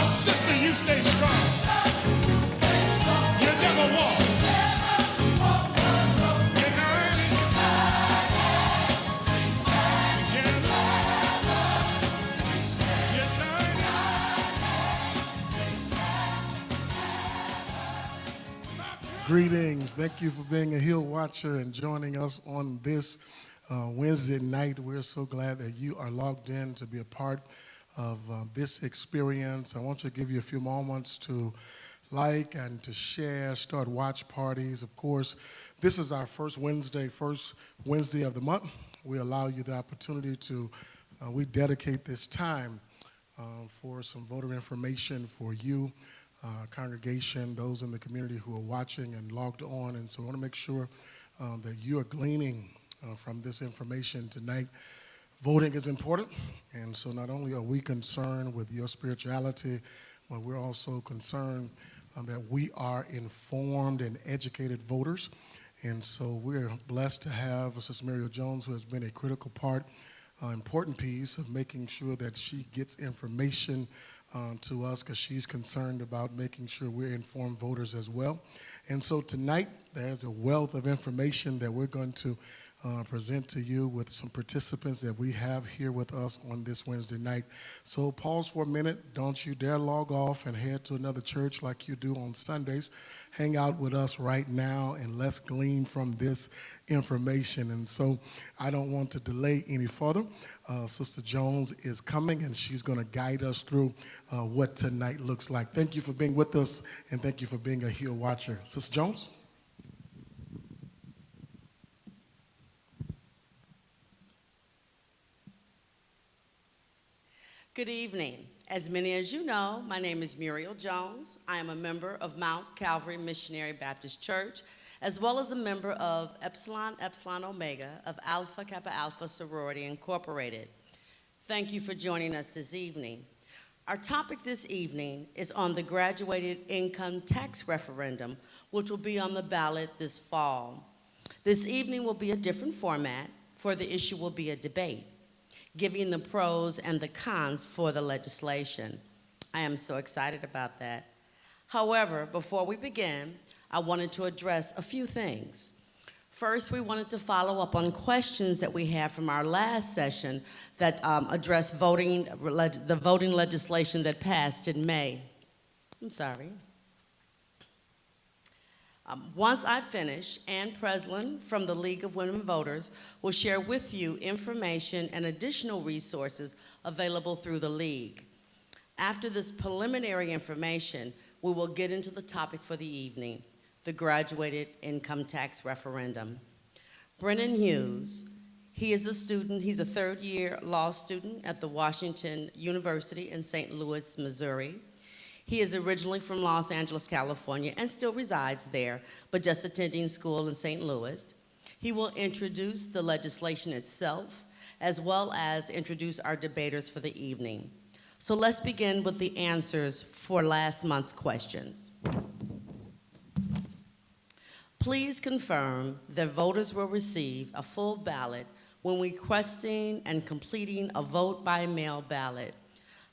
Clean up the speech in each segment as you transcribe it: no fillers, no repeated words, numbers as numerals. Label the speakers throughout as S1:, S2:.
S1: sister, you stay strong. You never walk. United together. United. Greetings. Thank you for being a Hill Watcher and joining us on this Wednesday night. We're so glad that you are logged in to be a part of this experience. I want to give you a few moments to like and to share, start watch parties. Of course, this is our first Wednesday of the month. We allow you the opportunity to, we dedicate this time for some voter information for you, congregation, those in the community who are watching and logged on. And so I want to make sure that you are gleaning from this information tonight. Voting is important, and so not only are we concerned with your spirituality, but we're also concerned that we are informed and educated voters. And so we're blessed to have Sister Muriel Jones, who has been a critical part, important piece of making sure that she gets information to us, because she's concerned about making sure we're informed voters as well. And so tonight, there's a wealth of information that we're going to present to you with some participants that we have here with us on this Wednesday night. So pause for a minute. Don't you dare log off and head to another church like you do on Sundays. Hang out with us right now and let's glean from this information. And so I don't want to delay any further. Sister Jones is coming and she's going to guide us through what tonight looks like. Thank you for being with us and thank you for being a Hill Watcher. Sister Jones?
S2: Good evening. As many as you know, my name is Muriel Jones. I am a member of Mount Calvary Missionary Baptist Church, as well as a member of Epsilon Epsilon Omega of Alpha Kappa Alpha Sorority Incorporated. Thank you for joining us this evening. Our topic this evening is on the graduated income tax referendum, which will be on the ballot this fall. This evening will be a different format, for the issue will be a debate, giving the pros and the cons for the legislation. I am so excited about that. However, before we begin, I wanted to address a few things. First, we wanted to follow up on questions that we had from our last session that addressed the voting legislation that passed in May. I'm sorry. Once I finish, Ann Preslin from the League of Women Voters will share with you information and additional resources available through the League. After this preliminary information, we will get into the topic for the evening, the graduated income tax referendum. Brennan Hughes, he's a third-year law student at the Washington University in St. Louis, Missouri. He is originally from Los Angeles, California, and still resides there, but just attending school in St. Louis. He will introduce the legislation itself, as well as introduce our debaters for the evening. So let's begin with the answers for last month's questions. Please confirm that voters will receive a full ballot when requesting and completing a vote by mail ballot.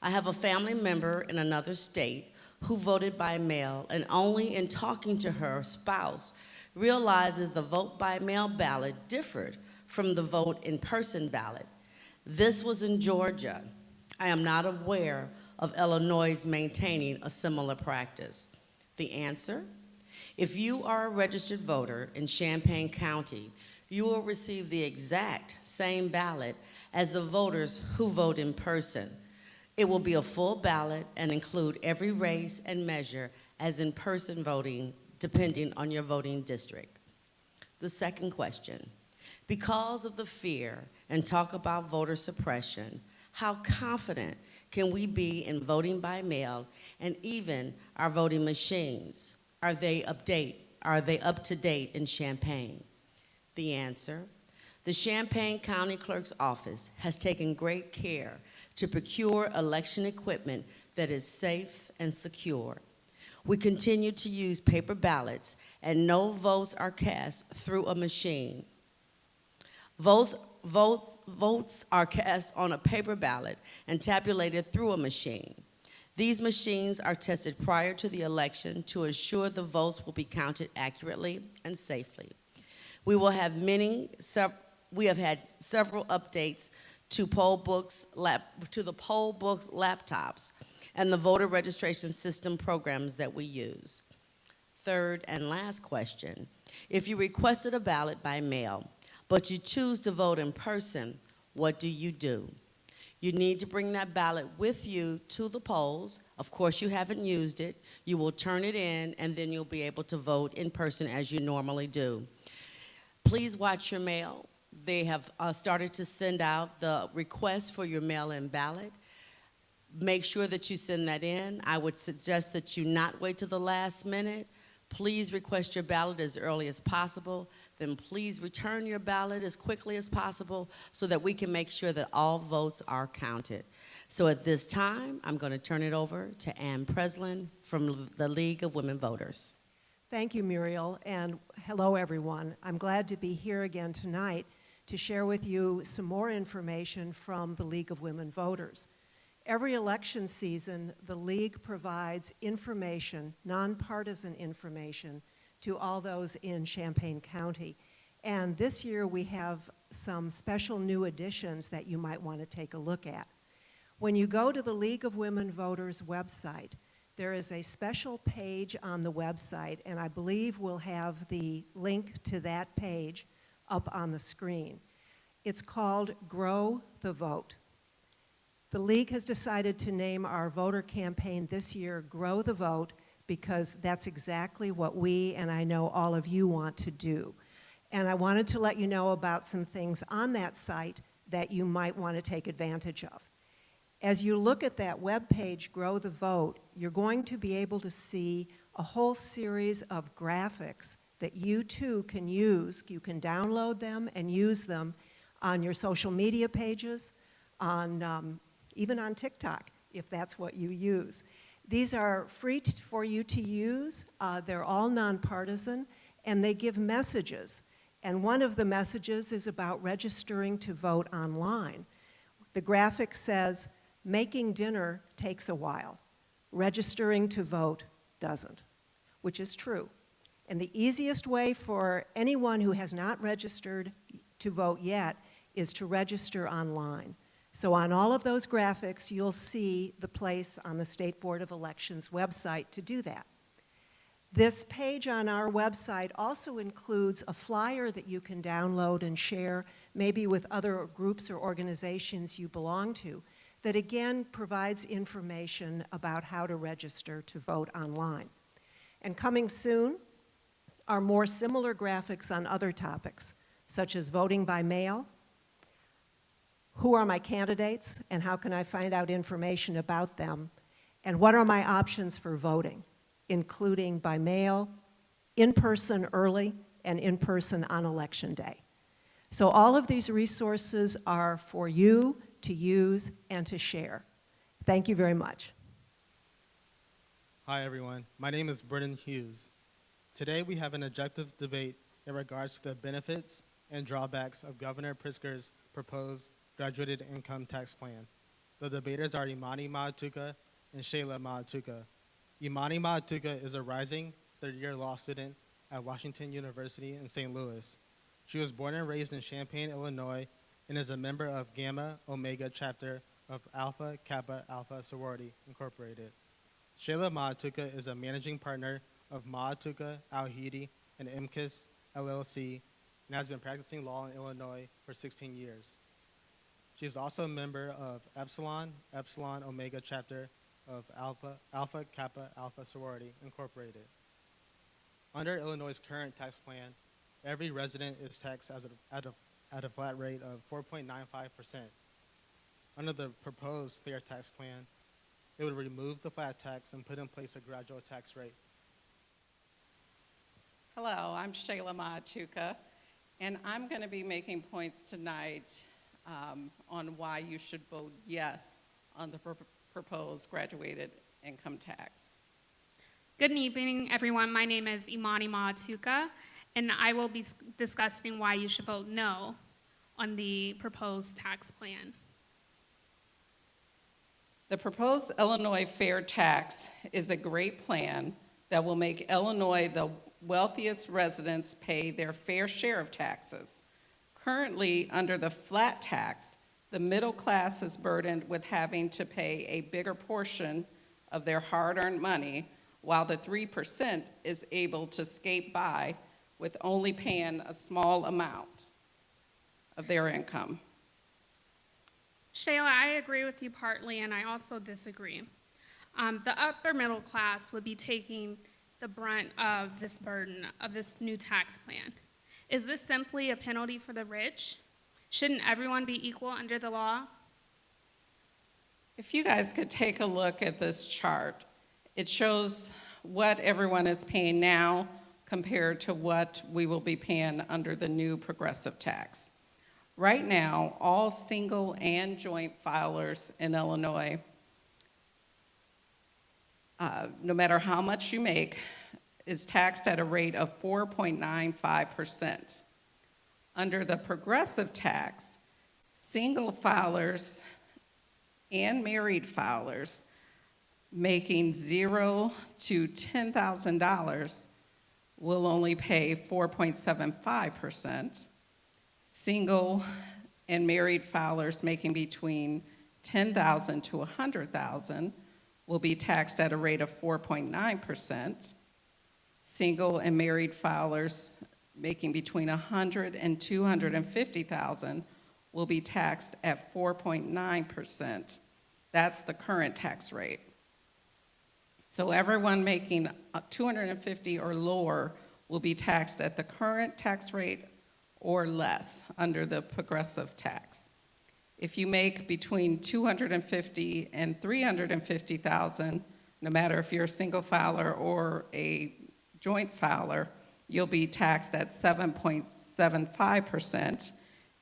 S2: I have a family member in another state who voted by mail, and only in talking to her spouse realizes the vote by mail ballot differed from the vote in person ballot. This was in Georgia. I am not aware of Illinois maintaining a similar practice. The answer? If you are a registered voter in Champaign County, you will receive the exact same ballot as the voters who vote in person. It will be a full ballot and include every race and measure as in-person voting, depending on your voting district. The second question, because of the fear and talk about voter suppression, how confident can we be in voting by mail and even our voting machines? Are they up to date in Champaign? The answer, the Champaign County Clerk's Office has taken great care to procure election equipment that is safe and secure. We continue to use paper ballots and no votes are cast through a machine. Votes are cast on a paper ballot and tabulated through a machine. These machines are tested prior to the election to ensure the votes will be counted accurately and safely. We will have we have had several updates to the poll books laptops and the voter registration system programs that we use. Third and last question, if you requested a ballot by mail, but you choose to vote in person, what do? You need to bring that ballot with you to the polls. Of course, you haven't used it. You will turn it in, and then you'll be able to vote in person as you normally do. Please watch your mail. They have started to send out the request for your mail-in ballot. Make sure that you send that in. I would suggest that you not wait till the last minute. Please request your ballot as early as possible. Then please return your ballot as quickly as possible so that we can make sure that all votes are counted. So at this time, I'm going to turn it over to Ann Preslin from the League of Women Voters.
S3: Thank you, Muriel, and hello, everyone. I'm glad to be here again tonight to share with you some more information from the League of Women Voters. Every election season, the League provides information, nonpartisan information, to all those in Champaign County. And this year we have some special new additions that you might want to take a look at. When you go to the League of Women Voters website, there is a special page on the website, and I believe we'll have the link to that page up on the screen. It's called Grow the Vote. The League has decided to name our voter campaign this year Grow the Vote because that's exactly what we, and I know all of you, want to do. And I wanted to let you know about some things on that site that you might want to take advantage of. As you look at that web page, Grow the Vote, you're going to be able to see a whole series of graphics that you too can use. You can download them and use them on your social media pages, even on TikTok, if that's what you use. These are free for you to use. They're all nonpartisan, and they give messages. And one of the messages is about registering to vote online. The graphic says, making dinner takes a while. Registering to vote doesn't, which is true. And the easiest way for anyone who has not registered to vote yet is to register online. So on all of those graphics, you'll see the place on the State Board of Elections website to do that. This page on our website also includes a flyer that you can download and share, maybe with other groups or organizations you belong to, that again provides information about how to register to vote online. And coming soon are more similar graphics on other topics, such as voting by mail, who are my candidates, and how can I find out information about them, and what are my options for voting, including by mail, in person early, and in person on election day. So all of these resources are for you to use and to share. Thank you very much.
S4: Hi, everyone. My name is Brendan Hughes. Today, we have an objective debate in regards to the benefits and drawbacks of Governor Pritzker's proposed graduated income tax plan. The debaters are Imani Maatuka and Shayla Maatuka. Imani Maatuka is a rising third-year law student at Washington University in St. Louis. She was born and raised in Champaign, Illinois, and is a member of Gamma Omega chapter of Alpha Kappa Alpha Sorority Incorporated. Shayla Maatuka is a managing partner of Maatuka Al-Hidi and MKIS LLC and has been practicing law in Illinois for 16 years. She is also a member of Epsilon Omega chapter of Alpha Kappa Alpha Sorority Incorporated. Under Illinois' current tax plan, every resident is taxed at a flat rate of 4.95%. Under the proposed fair tax plan, it would remove the flat tax and put in place a gradual tax rate.
S5: Hello, I'm Shayla Maatuka, and I'm going to be making points tonight on why you should vote yes on the proposed graduated income tax.
S6: Good evening, everyone. My name is Imani Maatuka, and I will be discussing why you should vote no on the proposed tax plan.
S5: The proposed Illinois fair tax is a great plan that will make Illinois the wealthiest residents pay their fair share of taxes. Currently, under the flat tax, the middle class is burdened with having to pay a bigger portion of their hard-earned money, while the 3% is able to skate by with only paying a small amount of their income.
S6: Shayla, I agree with you partly, and I also disagree. The upper middle class would be taking the brunt of this burden of this new tax plan. Is this simply a penalty for the rich? Shouldn't everyone be equal under the law?
S5: If you guys could take a look at this chart, it shows what everyone is paying now compared to what we will be paying under the new progressive tax. Right now, all single and joint filers in Illinois, no matter how much you make, is taxed at a rate of 4.95%. Under the progressive tax, single filers and married filers making $0 to $10,000 will only pay 4.75%. Single and married filers making between $10,000 to $100,000 will be taxed at a rate of 4.9%. Single and married filers making between $100,000 and $250,000 will be taxed at 4.9%. That's the current tax rate. So everyone making $250,000 or lower will be taxed at the current tax rate or less under the progressive tax. If you make between $250,000 and $350,000, no matter if you're a single filer or a joint filer, you'll be taxed at 7.75%.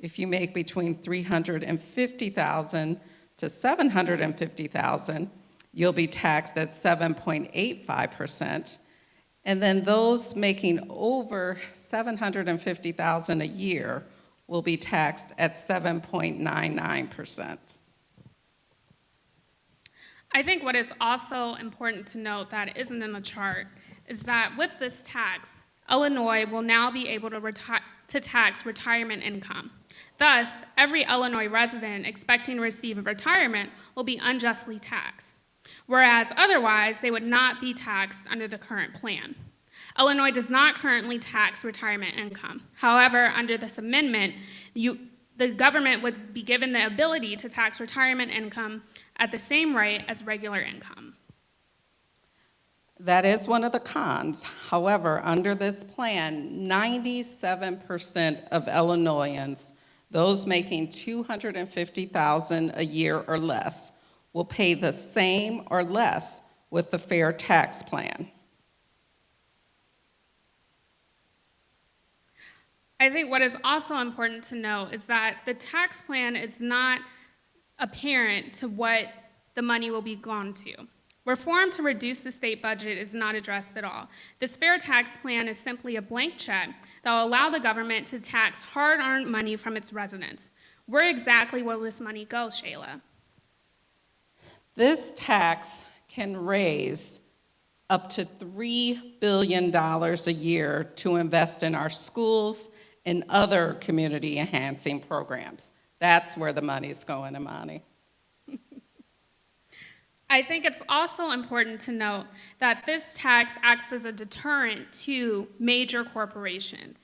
S5: If you make between $350,000 to $750,000, you'll be taxed at 7.85%. And then those making over $750,000 a year will be taxed at 7.99%.
S6: I think what is also important to note that isn't in the chart is that with this tax, Illinois will now be able to tax retirement income. Thus, every Illinois resident expecting to receive a retirement will be unjustly taxed, whereas otherwise they would not be taxed under the current plan. Illinois does not currently tax retirement income. However, under this amendment, the government would be given the ability to tax retirement income at the same rate as regular income.
S5: That is one of the cons. However, under this plan, 97% of Illinoisans, those making $250,000 a year or less, will pay the same or less with the fair tax plan.
S6: I think what is also important to note is that the tax plan is not apparent to what the money will be gone to. Reform to reduce the state budget is not addressed at all. This fair tax plan is simply a blank check that will allow the government to tax hard-earned money from its residents. Where exactly will this money go, Shayla?
S5: This tax can raise up to $3 billion a year to invest in our schools and other community-enhancing programs. That's where the money's going, Imani.
S6: I think it's also important to note that this tax acts as a deterrent to major corporations.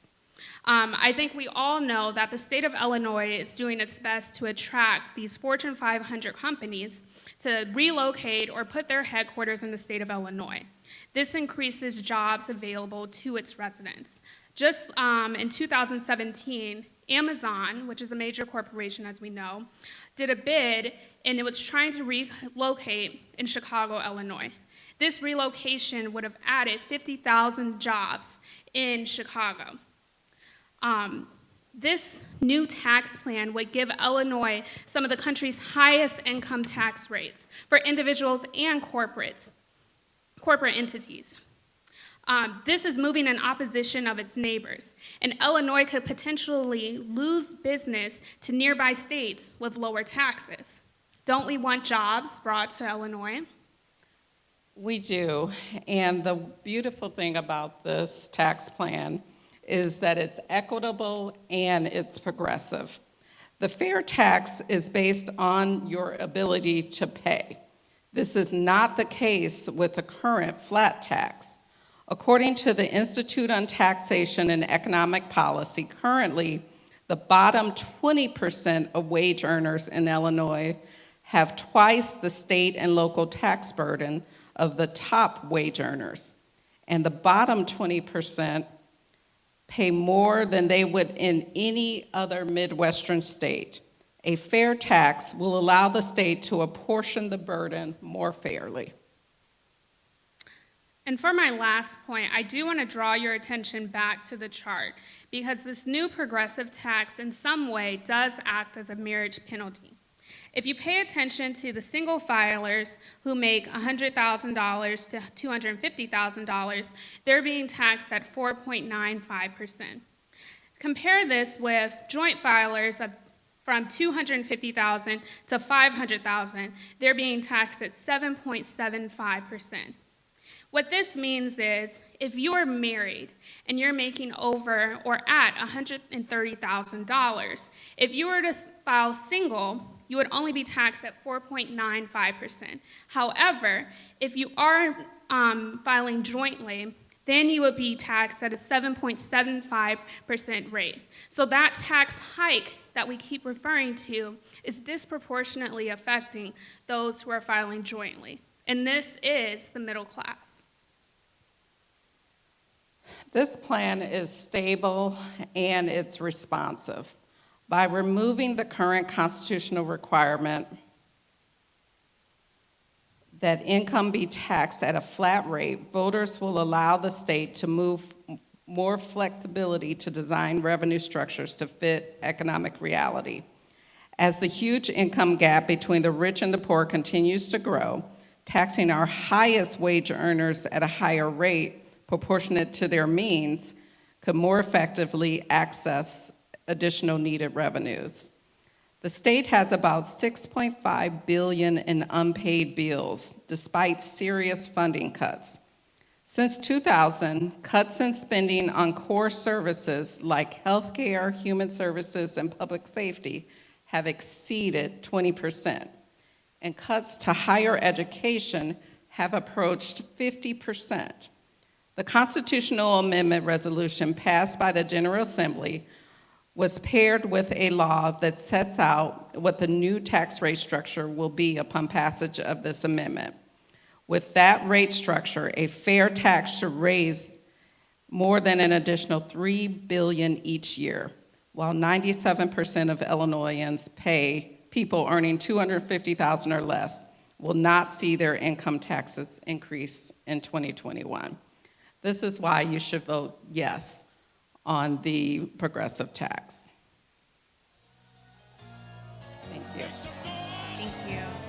S6: I think we all know that the state of Illinois is doing its best to attract these Fortune 500 companies to relocate or put their headquarters in the state of Illinois. This increases jobs available to its residents. Just in 2017, Amazon, which is a major corporation as we know, did a bid and it was trying to relocate in Chicago, Illinois. This relocation would have added 50,000 jobs in Chicago. This new tax plan would give Illinois some of the country's highest income tax rates for individuals and corporate entities. This is moving in opposition of its neighbors, and Illinois could potentially lose business to nearby states with lower taxes. Don't we want jobs brought to Illinois?
S5: We do, and the beautiful thing about this tax plan is that it's equitable and it's progressive. The fair tax is based on your ability to pay. This is not the case with the current flat tax. According to the Institute on Taxation and Economic Policy, currently, the bottom 20% of wage earners in Illinois have twice the state and local tax burden of the top wage earners. And the bottom 20% pay more than they would in any other Midwestern state. A fair tax will allow the state to apportion the burden more fairly.
S6: And for my last point, I do want to draw your attention back to the chart because this new progressive tax in some way does act as a marriage penalty. If you pay attention to the single filers who make $100,000 to $250,000, they're being taxed at 4.95%. Compare this with joint filers from $250,000 to $500,000, they're being taxed at 7.75%. What this means is if you are married and you're making over or at $130,000, if you were to file single, you would only be taxed at 4.95%. However, if you are filing jointly, then you would be taxed at a 7.75% rate. So that tax hike that we keep referring to is disproportionately affecting those who are filing jointly. And this is the middle class.
S5: This plan is stable and it's responsive. By removing the current constitutional requirement that income be taxed at a flat rate, voters will allow the state to move more flexibility to design revenue structures to fit economic reality. As the huge income gap between the rich and the poor continues to grow, taxing our highest wage earners at a higher rate proportionate to their means could more effectively access additional needed revenues. The state has about $6.5 billion in unpaid bills, despite serious funding cuts. Since 2000, cuts in spending on core services like healthcare, human services, and public safety have exceeded 20%, and cuts to higher education have approached 50%. The constitutional amendment resolution passed by the General Assembly was paired with a law that sets out what the new tax rate structure will be upon passage of this amendment. With that rate structure, a fair tax should raise more than an additional $3 billion each year, while 97% of Illinoisans people earning $250,000 or less will not see their income taxes increase in 2021. This is why you should vote yes on the progressive tax. Thank you.
S7: Thank you.